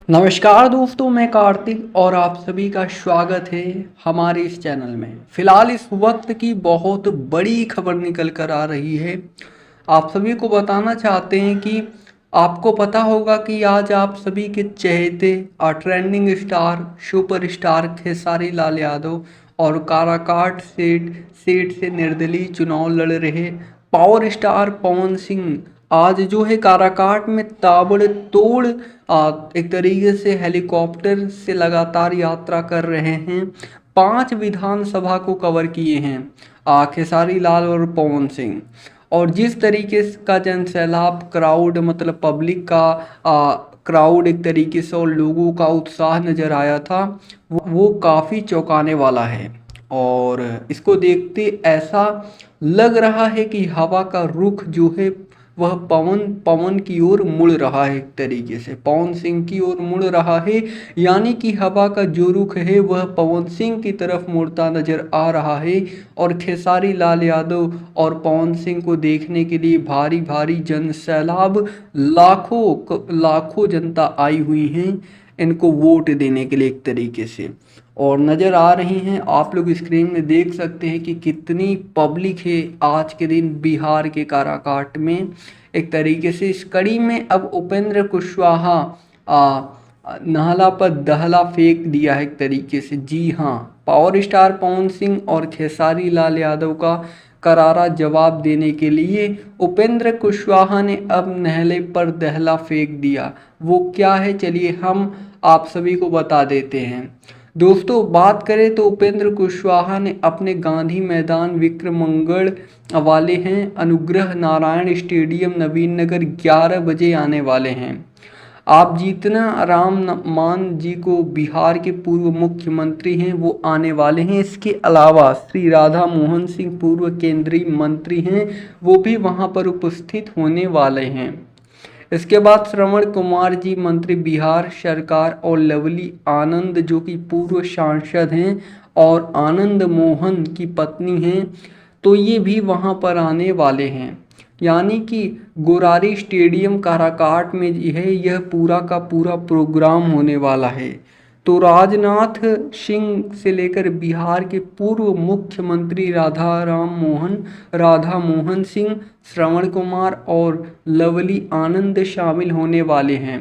नमस्कार दोस्तों, मैं कार्तिक और आप सभी का स्वागत है हमारे इस चैनल में। फिलहाल इस वक्त की बहुत बड़ी खबर निकल कर आ रही है। आप सभी को बताना चाहते हैं कि आपको पता होगा कि आज आप सभी के चहेते trending star superstar Khesari Lal Yadav और काराकाट सीट से निर्दलीय चुनाव लड़ रहे पावर स्टार पवन सिंह आज जो है काराकाट में ताबड़तोड़ एक तरीके से हेलीकॉप्टर से लगातार यात्रा कर रहे हैं। 5 विधानसभा को कवर किए हैं खेसारी लाल और पवन सिंह। और जिस तरीके का जनसैलाब क्राउड मतलब पब्लिक का क्राउड एक तरीके से और लोगों का उत्साह नज़र आया था, वो काफ़ी चौंकाने वाला है। और इसको देखते ऐसा लग रहा है कि हवा का रुख जो है वह पवन की ओर मुड़ रहा है, एक तरीके से पवन सिंह की ओर मुड़ रहा है। यानी कि हवा का जो रुख है वह पवन सिंह की तरफ मुड़ता नजर आ रहा है। और खेसारी लाल यादव और पवन सिंह को देखने के लिए भारी भारी जन सैलाब लाखों जनता आई हुई हैं इनको वोट देने के लिए एक तरीके से। और नज़र आ रही हैं, आप लोग स्क्रीन में देख सकते हैं कि कितनी पब्लिक है आज के दिन बिहार के काराकाट में। एक तरीके से इस कड़ी में अब उपेंद्र कुशवाहा नहला पर दहला फेंक दिया है एक तरीके से। जी हाँ, पावर स्टार पवन सिंह और खेसारी लाल यादव का करारा जवाब देने के लिए उपेंद्र कुशवाहा ने अब नहले पर दहला फेंक दिया। वो क्या है, चलिए हम आप सभी को बता देते हैं। दोस्तों, बात करें तो उपेंद्र कुशवाहा ने अपने गांधी मैदान विक्रमगढ़ वाले हैं अनुग्रह नारायण स्टेडियम नवीन नगर 11 बजे आने वाले हैं। आप जितना राम मान जी को बिहार के पूर्व मुख्यमंत्री हैं वो आने वाले हैं। इसके अलावा श्री राधा मोहन सिंह पूर्व केंद्रीय मंत्री हैं, वो भी वहां पर उपस्थित होने वाले हैं। इसके बाद श्रवण कुमार जी मंत्री बिहार सरकार और लवली आनंद जो कि पूर्व सांसद हैं और आनंद मोहन की पत्नी हैं, तो ये भी वहाँ पर आने वाले हैं। यानी कि गोरारी स्टेडियम काराकाट में यह पूरा का पूरा प्रोग्राम होने वाला है। तो राजनाथ सिंह से लेकर बिहार के पूर्व मुख्यमंत्री राधा मोहन सिंह, श्रवण कुमार और लवली आनंद शामिल होने वाले हैं।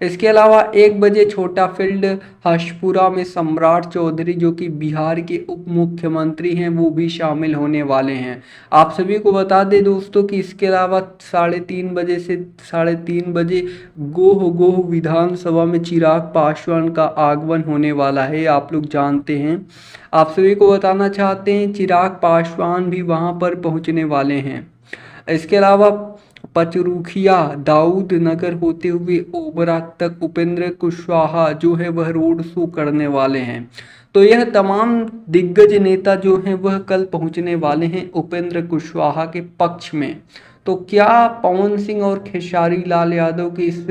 इसके अलावा 1 बजे छोटा फील्ड हशपुरा में सम्राट चौधरी जो कि बिहार के उप मुख्यमंत्री हैं वो भी शामिल होने वाले हैं। आप सभी को बता दें दोस्तों कि इसके अलावा 3:30 बजे से 3:30 बजे गोह विधानसभा में चिराग पासवान का आगमन होने वाला है, आप लोग जानते हैं। आप सभी को बताना चाहते हैं चिराग पासवान भी वहां पर पहुंचने वाले हैं। इसके अलावा पचरुखिया दाऊद नगर होते हुए ओबरा तक उपेंद्र कुशवाहा जो है वह रोड शो करने वाले हैं। तो यह तमाम दिग्गज नेता जो हैं वह कल पहुंचने वाले हैं उपेंद्र कुशवाहा के पक्ष में। तो क्या पवन सिंह और खेसारी लाल यादव की इस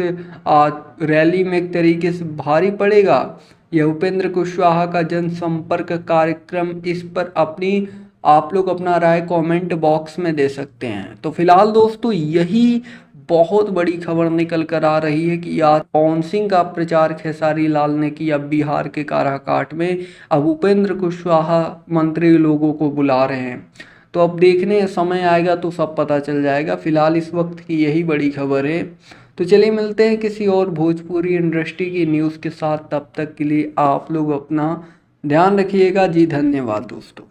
रैली में एक तरीके से भारी पड़ेगा यह उपेंद्र कुशवाहा का जनसंपर्क कार्यक्रम? इस पर आप लोग अपना राय कमेंट बॉक्स में दे सकते हैं। तो फिलहाल दोस्तों, यही बहुत बड़ी खबर निकल कर आ रही है कि आज पवन सिंह का प्रचार खेसारी लाल ने किया बिहार के काराकाट में। अब उपेंद्र कुशवाहा मंत्री लोगों को बुला रहे हैं। तो अब देखने समय आएगा तो सब पता चल जाएगा। फिलहाल इस वक्त की यही बड़ी खबर है। तो चलिए मिलते हैं किसी और भोजपुरी इंडस्ट्री की न्यूज़ के साथ। तब तक के लिए आप लोग अपना ध्यान रखिएगा। जी धन्यवाद दोस्तों।